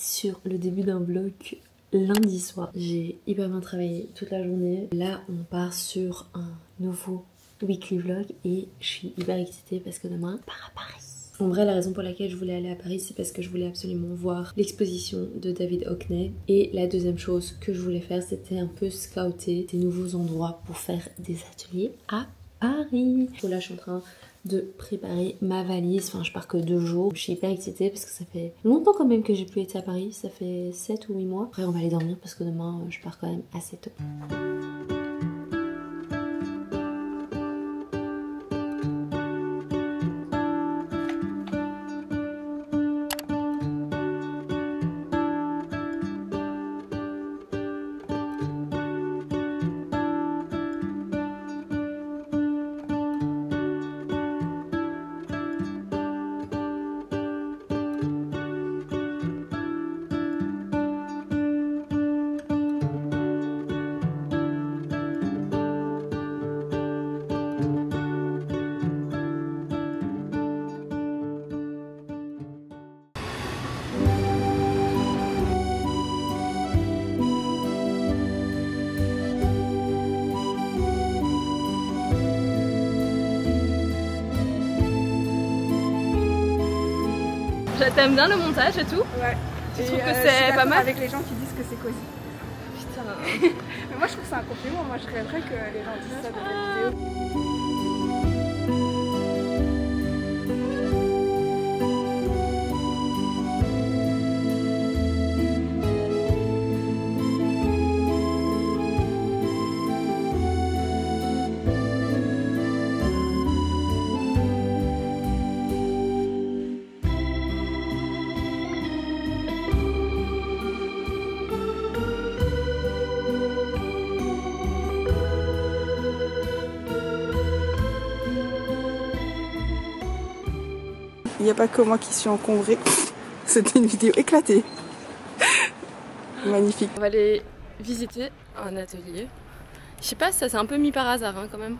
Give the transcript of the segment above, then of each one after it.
sur le début d'un vlog lundi soir. J'ai hyper bien travaillé toute la journée. Là on part sur un nouveau weekly vlog et je suis hyper excitée parce que demain on part à Paris. En vrai la raison pour laquelle je voulais aller à Paris c'est parce que je voulais absolument voir l'exposition de David Hockney. Et la deuxième chose que je voulais faire c'était un peu scouter des nouveaux endroits pour faire des ateliers à Paris. Donc là je suis en train de préparer ma valise, enfin je pars que 2 jours. Je suis hyper excitée parce que ça fait longtemps quand même que j'ai plus été à Paris, ça fait 7 ou 8 mois. Après on va aller dormir parce que demain je pars quand même assez tôt. T'aimes bien le montage et tout? Ouais. Tu trouves que c'est pas mal? Avec les gens qui disent que c'est cosy. Putain. Mais moi je trouve ça un compliment, moi je rêverais que les gens disent ça dans les vidéos. Il n'y a pas que moi qui suis encombrée. C'était une vidéo éclatée. Magnifique. On va aller visiter un atelier. Je sais pas, ça c'est un peu mis par hasard hein, quand même.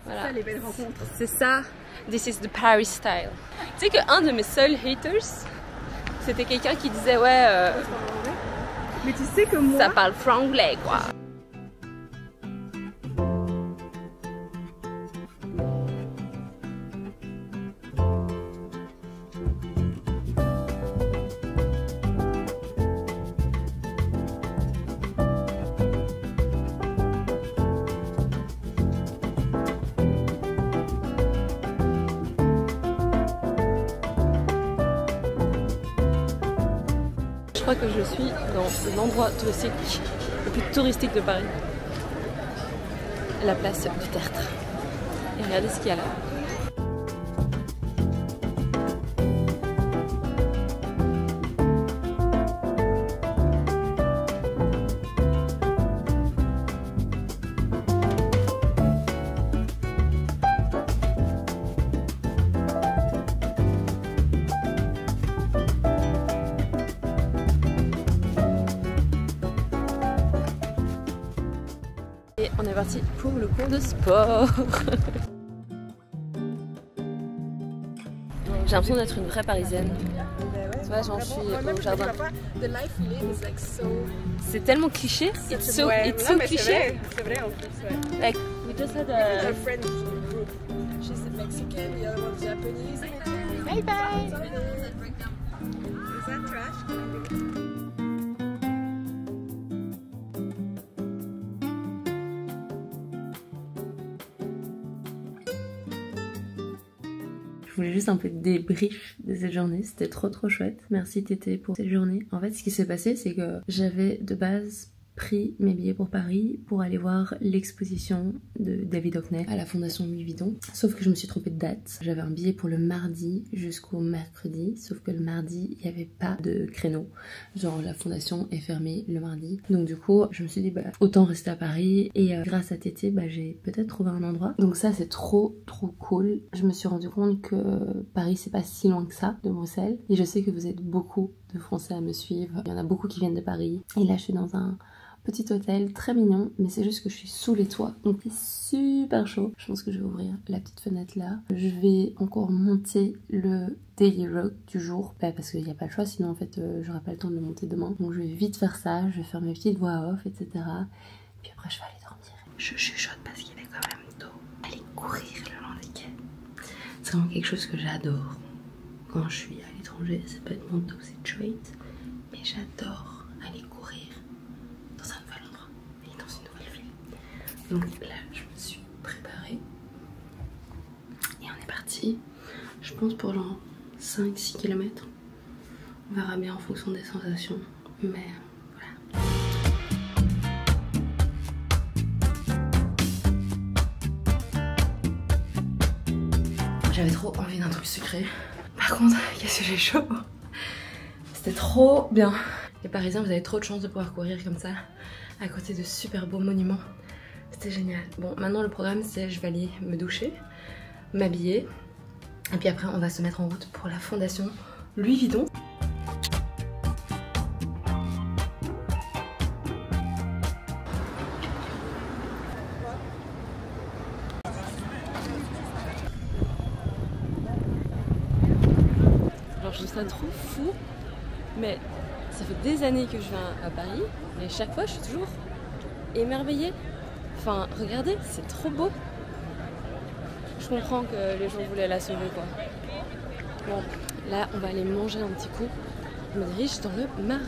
Voilà. C'est ça les belles rencontres. C'est ça. This is the Paris style. Tu sais qu'un de mes seuls haters, c'était quelqu'un qui disait ouais. Mais tu sais que moi. Ça parle franglais quoi. Je crois que je suis dans l'endroit touristique le plus touristique de Paris. La place du Tertre. Et regardez ce qu'il y a là. Et on est parti pour le cours de sport. J'ai l'impression d'être une vraie parisienne. Tu vois, j'en suis au jardin. C'est tellement cliché. It's so cliché. C'est vrai en plus. Ouais. Like, we just had a friend group. She's a Mexican, the other one's Japanese. bye bye. Is that trash? Je voulais juste un peu de débrief de cette journée, c'était trop chouette. Merci Tété pour cette journée. En fait ce qui s'est passé c'est que j'avais de base pris mes billets pour Paris pour aller voir l'exposition de David Hockney à la Fondation Louis Vuitton. Sauf que je me suis trompée de date. J'avais un billet pour le mardi jusqu'au mercredi, sauf que le mardi il n'y avait pas de créneau. Genre la fondation est fermée le mardi. Donc du coup je me suis dit bah autant rester à Paris et grâce à Tété bah j'ai peut-être trouvé un endroit. Donc ça c'est trop cool. Je me suis rendu compte que Paris c'est pas si loin que ça de Bruxelles et je sais que vous êtes beaucoup de Français à me suivre. Il y en a beaucoup qui viennent de Paris et là je suis dans un petit hôtel très mignon, mais c'est juste que je suis sous les toits, donc c'est super chaud. Je pense que je vais ouvrir la petite fenêtre là. Je vais encore monter le daily vlog du jour, parce qu'il n'y a pas le choix, sinon en fait j'aurai pas le temps de le monter demain. Donc je vais vite faire ça, je vais faire mes petites voix off, etc. Puis après je vais aller dormir. Je chuchote parce qu'il est quand même tôt. Aller courir le long des quais, c'est vraiment quelque chose que j'adore. Quand je suis à l'étranger, c'est pas mon dosage trait, mais j'adore aller courir dans un nouvel endroit et dans une nouvelle ville. Donc là, je me suis préparée et on est parti. Je pense pour genre 5-6 km. On verra bien en fonction des sensations, mais voilà. J'avais trop envie d'un truc sucré. Par contre, qu'est-ce que j'ai chaud. C'était trop bien. Les Parisiens, vous avez trop de chance de pouvoir courir comme ça, à côté de super beaux monuments. C'était génial. Bon, maintenant le programme c'est je vais aller me doucher, m'habiller, et puis après on va se mettre en route pour la fondation Louis Vuitton. Alors je trouve ça trop fou, mais ça fait des années que je viens à Paris, mais chaque fois je suis toujours émerveillée. Enfin, regardez, c'est trop beau. Je comprends que les gens voulaient la sauver, quoi. Bon, là, on va aller manger un petit coup. Je me dirige dans le Marais.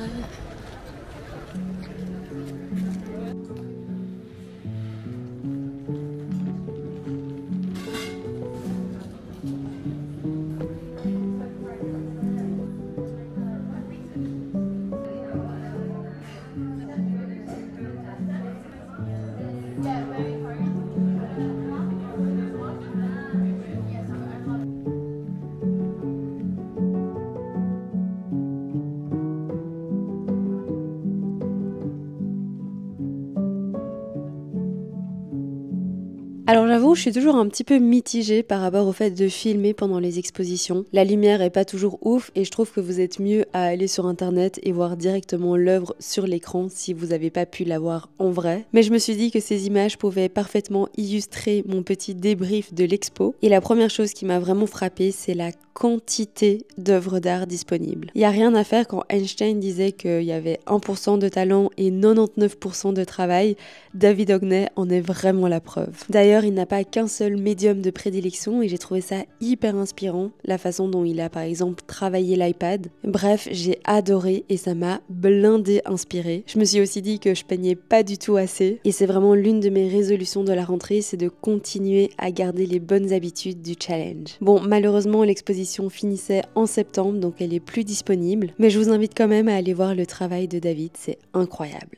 Alors j'avoue, je suis toujours un petit peu mitigée par rapport au fait de filmer pendant les expositions. La lumière est pas toujours ouf et je trouve que vous êtes mieux à aller sur internet et voir directement l'œuvre sur l'écran si vous n'avez pas pu la voir en vrai. Mais je me suis dit que ces images pouvaient parfaitement illustrer mon petit débrief de l'expo. Et la première chose qui m'a vraiment frappée, c'est la quantité d'œuvres d'art disponibles. Il n'y a rien à faire quand Einstein disait qu'il y avait 1% de talent et 99% de travail. David Hockney en est vraiment la preuve. D'ailleurs, il n'a pas qu'un seul médium de prédilection et j'ai trouvé ça hyper inspirant, la façon dont il a par exemple travaillé l'iPad. Bref, j'ai adoré et ça m'a blindé inspiré. Je me suis aussi dit que je peignais pas du tout assez et c'est vraiment l'une de mes résolutions de la rentrée, c'est de continuer à garder les bonnes habitudes du challenge. Bon, malheureusement, l'exposition finissait en septembre, donc elle est plus disponible, mais je vous invite quand même à aller voir le travail de David, c'est incroyable.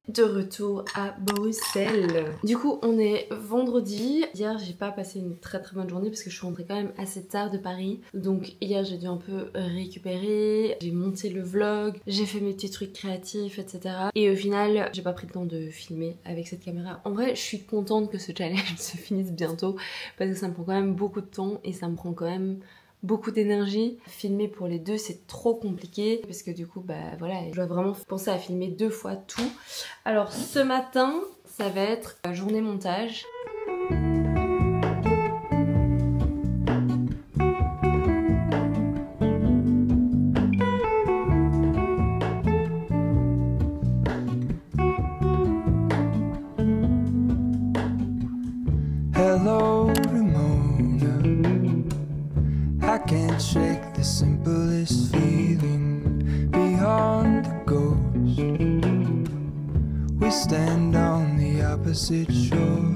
De retour à Bruxelles. Du coup, on est vendredi. Hier, j'ai pas passé une très bonne journée parce que je suis rentrée quand même assez tard de Paris. Donc hier, j'ai dû un peu récupérer. J'ai monté le vlog, j'ai fait mes petits trucs créatifs, etc. Et au final, j'ai pas pris le temps de filmer avec cette caméra. En vrai, je suis contente que ce challenge se finisse bientôt parce que ça me prend quand même beaucoup de temps et ça me prend quand même beaucoup d'énergie. Filmer pour les deux c'est trop compliqué parce que du coup bah voilà, je dois vraiment penser à filmer 2 fois tout. Alors ce matin ça va être journée montage. Hello, Ramona. I can't shake the simplest feeling beyond the ghost. We stand on the opposite shore.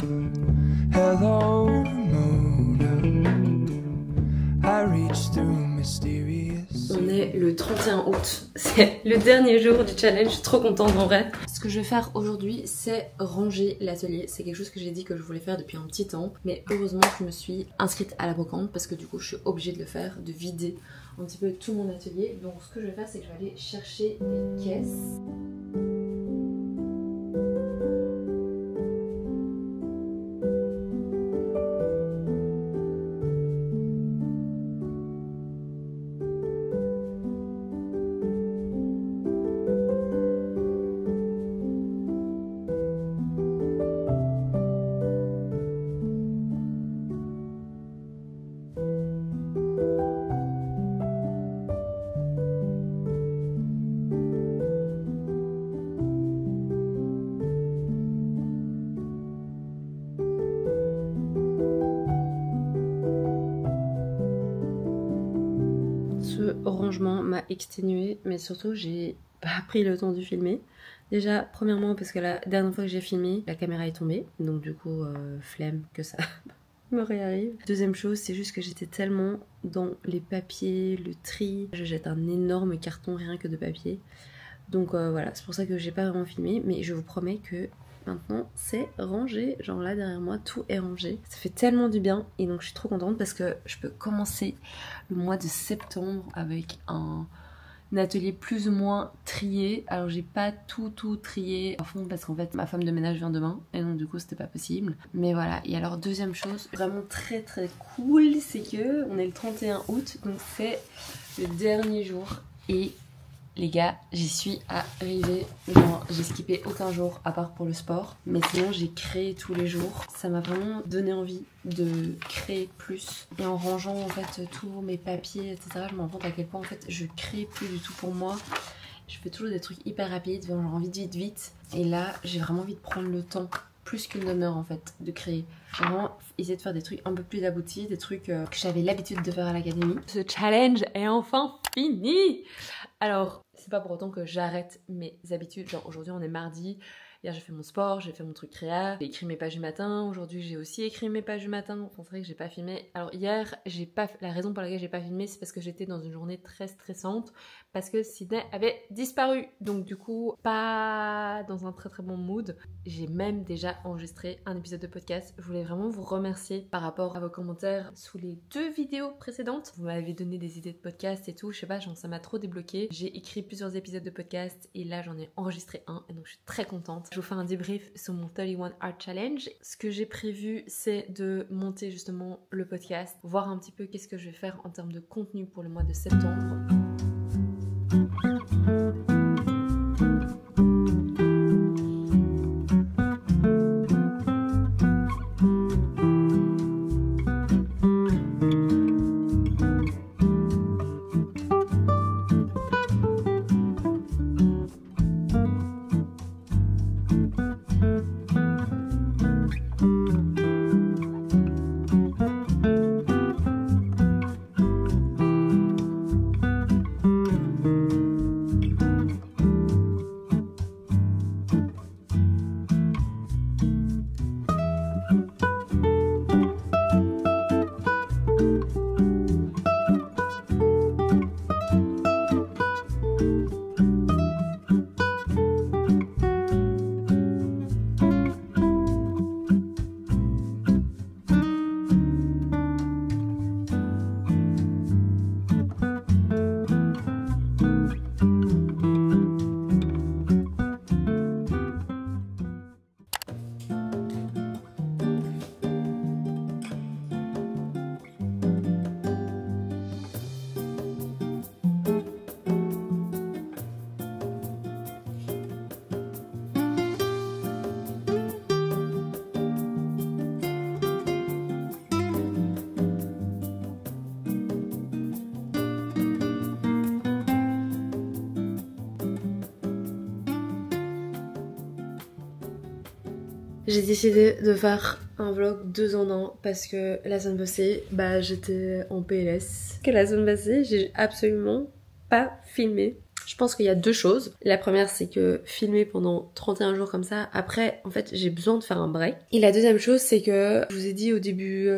Hello, Ramona. I reach through mysterious. On est le 31 août, c'est le dernier jour du challenge, je suis trop contente en vrai. Ce que je vais faire aujourd'hui, c'est ranger l'atelier. C'est quelque chose que j'ai dit que je voulais faire depuis un petit temps. Mais heureusement, je me suis inscrite à la brocante parce que du coup, je suis obligée de le faire, de vider un petit peu tout mon atelier. Donc ce que je vais faire, c'est que je vais aller chercher des caisses. changement m'a exténuée, mais surtout j'ai pas pris le temps de filmer. Déjà, premièrement parce que la dernière fois que j'ai filmé, la caméra est tombée, donc du coup flemme que ça me réarrive. Deuxième chose, c'est juste que j'étais tellement dans les papiers, le tri, je jette un énorme carton rien que de papier. Donc voilà, c'est pour ça que j'ai pas vraiment filmé, mais je vous promets que maintenant c'est rangé, genre là derrière moi tout est rangé. Ça fait tellement du bien et donc je suis trop contente parce que je peux commencer le mois de septembre avec un atelier plus ou moins trié. Alors j'ai pas tout trié à fond parce qu'en fait ma femme de ménage vient demain et donc du coup c'était pas possible. Mais voilà, et alors deuxième chose vraiment très cool, c'est que on est le 31 août, donc c'est le dernier jour et les gars, j'y suis arrivée, genre j'ai skippé aucun jour à part pour le sport, mais sinon j'ai créé tous les jours. Ça m'a vraiment donné envie de créer plus. Et en rangeant en fait tous mes papiers, etc., je me rends compte à quel point en fait je crée plus du tout pour moi. Je fais toujours des trucs hyper rapides, genre envie de vite. Et là, j'ai vraiment envie de prendre le temps, plus qu'une demi-heure en fait, de créer. J'ai vraiment essayé de faire des trucs un peu plus aboutis, des trucs que j'avais l'habitude de faire à l'académie. Ce challenge est enfin fini! Alors, c'est pas pour autant que j'arrête mes habitudes. Genre aujourd'hui on est mardi, hier j'ai fait mon sport, j'ai fait mon truc créa, j'ai écrit mes pages du matin, aujourd'hui j'ai aussi écrit mes pages du matin, enfin c'est vrai que j'ai pas filmé. Alors hier, la raison pour laquelle j'ai pas filmé, c'est parce que j'étais dans une journée très stressante, parce que Sydney avait disparu. Donc du coup, pas dans un très bon mood. J'ai même déjà enregistré un épisode de podcast. Je voulais vraiment vous remercier par rapport à vos commentaires sous les 2 vidéos précédentes. Vous m'avez donné des idées de podcast et tout, je sais pas, genre ça m'a trop débloqué. J'ai écrit plusieurs épisodes de podcast et là j'en ai enregistré un et donc je suis très contente. Je vous fais un débrief sur mon 31 Art Challenge. Ce que j'ai prévu, c'est de monter justement le podcast, voir un petit peu qu'est-ce que je vais faire en termes de contenu pour le mois de septembre. J'ai décidé de faire un vlog 2 en 1 parce que la semaine passée, j'étais en PLS. Que la semaine passée, j'ai absolument pas filmé. Je pense qu'il y a 2 choses. La première, c'est que filmer pendant 31 jours comme ça, après, en fait, j'ai besoin de faire un break. Et la deuxième chose, c'est que je vous ai dit au début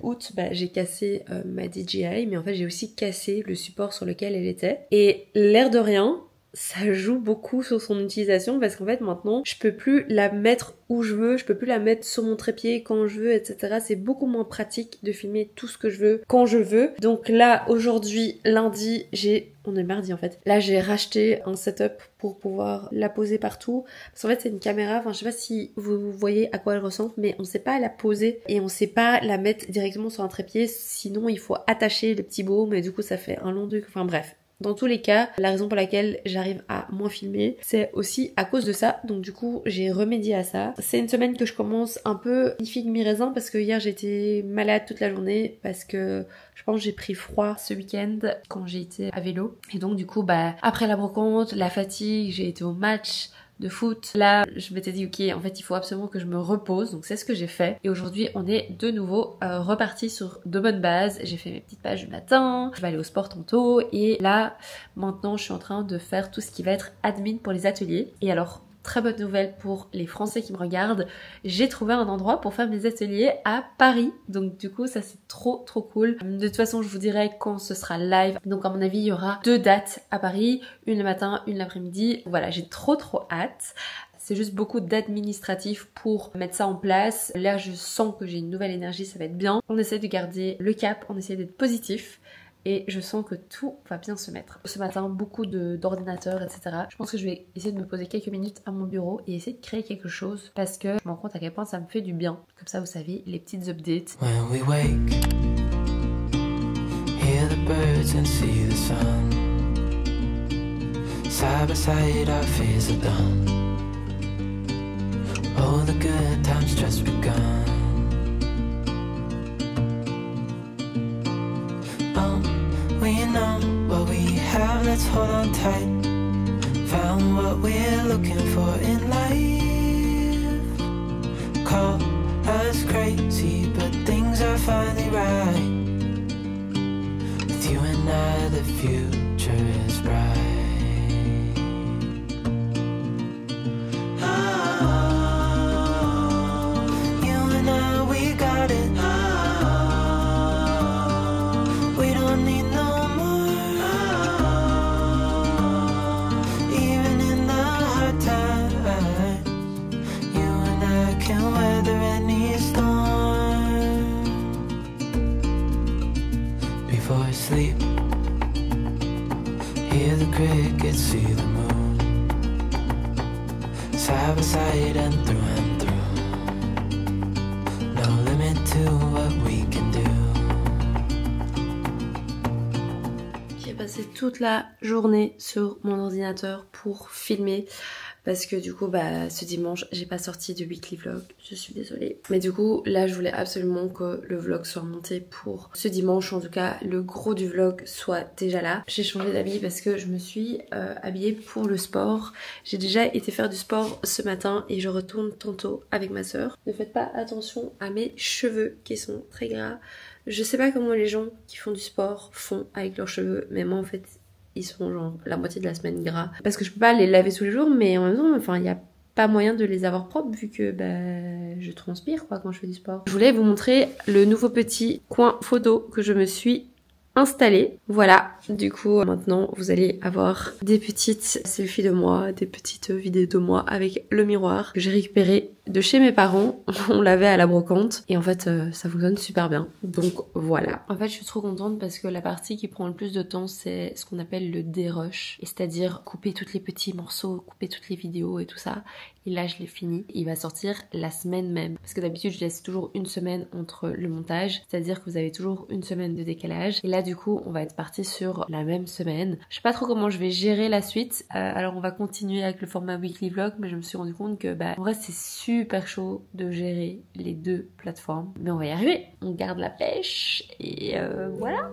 août, j'ai cassé ma DJI, mais en fait, j'ai aussi cassé le support sur lequel elle était. Et l'air de rien, ça joue beaucoup sur son utilisation parce qu'en fait maintenant je peux plus la mettre où je veux, je peux plus la mettre sur mon trépied quand je veux, etc. C'est beaucoup moins pratique de filmer tout ce que je veux quand je veux. Donc là aujourd'hui lundi, on est mardi en fait, là j'ai racheté un setup pour pouvoir la poser partout parce qu'en fait c'est une caméra, enfin je sais pas si vous voyez à quoi elle ressemble, mais on sait pas la poser et on sait pas la mettre directement sur un trépied, sinon il faut attacher le petit baume et du coup ça fait un long truc, enfin bref. Dans tous les cas, la raison pour laquelle j'arrive à moins filmer, c'est aussi à cause de ça. Donc du coup, j'ai remédié à ça. C'est une semaine que je commence un peu mi-figue mi-raisin parce que hier j'étais malade toute la journée parce que je pense que j'ai pris froid ce week-end quand j'ai été à vélo. Et donc du coup, après la brocante, la fatigue, j'ai été au match, de foot. Là, je m'étais dit ok, en fait il faut absolument que je me repose, donc c'est ce que j'ai fait. Et aujourd'hui on est de nouveau reparti sur de bonnes bases. J'ai fait mes petites pages du matin, je vais aller au sport tantôt et là maintenant je suis en train de faire tout ce qui va être admin pour les ateliers. Et alors très bonne nouvelle pour les Français qui me regardent, j'ai trouvé un endroit pour faire mes ateliers à Paris. Donc du coup ça c'est trop cool. De toute façon je vous dirai quand ce sera live. Donc à mon avis il y aura 2 dates à Paris, une le matin, une l'après-midi. Voilà, j'ai trop hâte. C'est juste beaucoup d'administratif pour mettre ça en place. Là je sens que j'ai une nouvelle énergie, ça va être bien. On essaie de garder le cap, on essaie d'être positif. Et je sens que tout va bien se mettre. Ce matin, beaucoup d'ordinateurs, etc. Je pense que je vais essayer de me poser quelques minutes à mon bureau et essayer de créer quelque chose parce que je me rends compte à quel point ça me fait du bien. Comme ça, vous savez, les petites updates. When we wake, hear the birds and see the sun. Side by side, our fears are done. All the good times just begun. We know what we have, let's hold on tight. Found what we're looking for in life. Call us crazy, but things are finally right. With you and I, the future is bright. Before sleep, hear the crickets, see the moon. Side by side and through. No limit to what we can do. J'ai passé toute la journée sur mon ordinateur pour filmer. Parce que du coup ce dimanche j'ai pas sorti de weekly vlog, je suis désolée. Mais du coup là je voulais absolument que le vlog soit monté pour ce dimanche, en tout cas le gros du vlog soit déjà là. J'ai changé d'habit parce que je me suis habillée pour le sport. J'ai déjà été faire du sport ce matin et je retourne tantôt avec ma soeur. Ne faites pas attention à mes cheveux qui sont très gras. Je sais pas comment les gens qui font du sport font avec leurs cheveux, mais moi en fait ils sont genre la moitié de la semaine gras. Parce que je peux pas les laver tous les jours, mais en même temps, enfin, il n'y a pas moyen de les avoir propres vu que je transpire quoi quand je fais du sport. Je voulais vous montrer le nouveau petit coin photo que je me suis installé. Voilà, du coup maintenant vous allez avoir des petites selfies de moi, des petites vidéos de moi avec le miroir que j'ai récupéré de chez mes parents. On l'avait à la brocante et en fait ça fonctionne super bien. Donc voilà. En fait je suis trop contente parce que la partie qui prend le plus de temps c'est ce qu'on appelle le dérush, c'est-à-dire couper tous les petits morceaux, couper toutes les vidéos et tout ça. Et là je l'ai fini. Il va sortir la semaine même parce que d'habitude je laisse toujours une semaine entre le montage, c'est-à-dire que vous avez toujours une semaine de décalage. Et là du coup on va être parti sur la même semaine. Je sais pas trop comment je vais gérer la suite. Alors on va continuer avec le format weekly vlog, mais je me suis rendu compte que en vrai c'est super chaud de gérer les deux plateformes. Mais on va y arriver. On garde la pêche et voilà.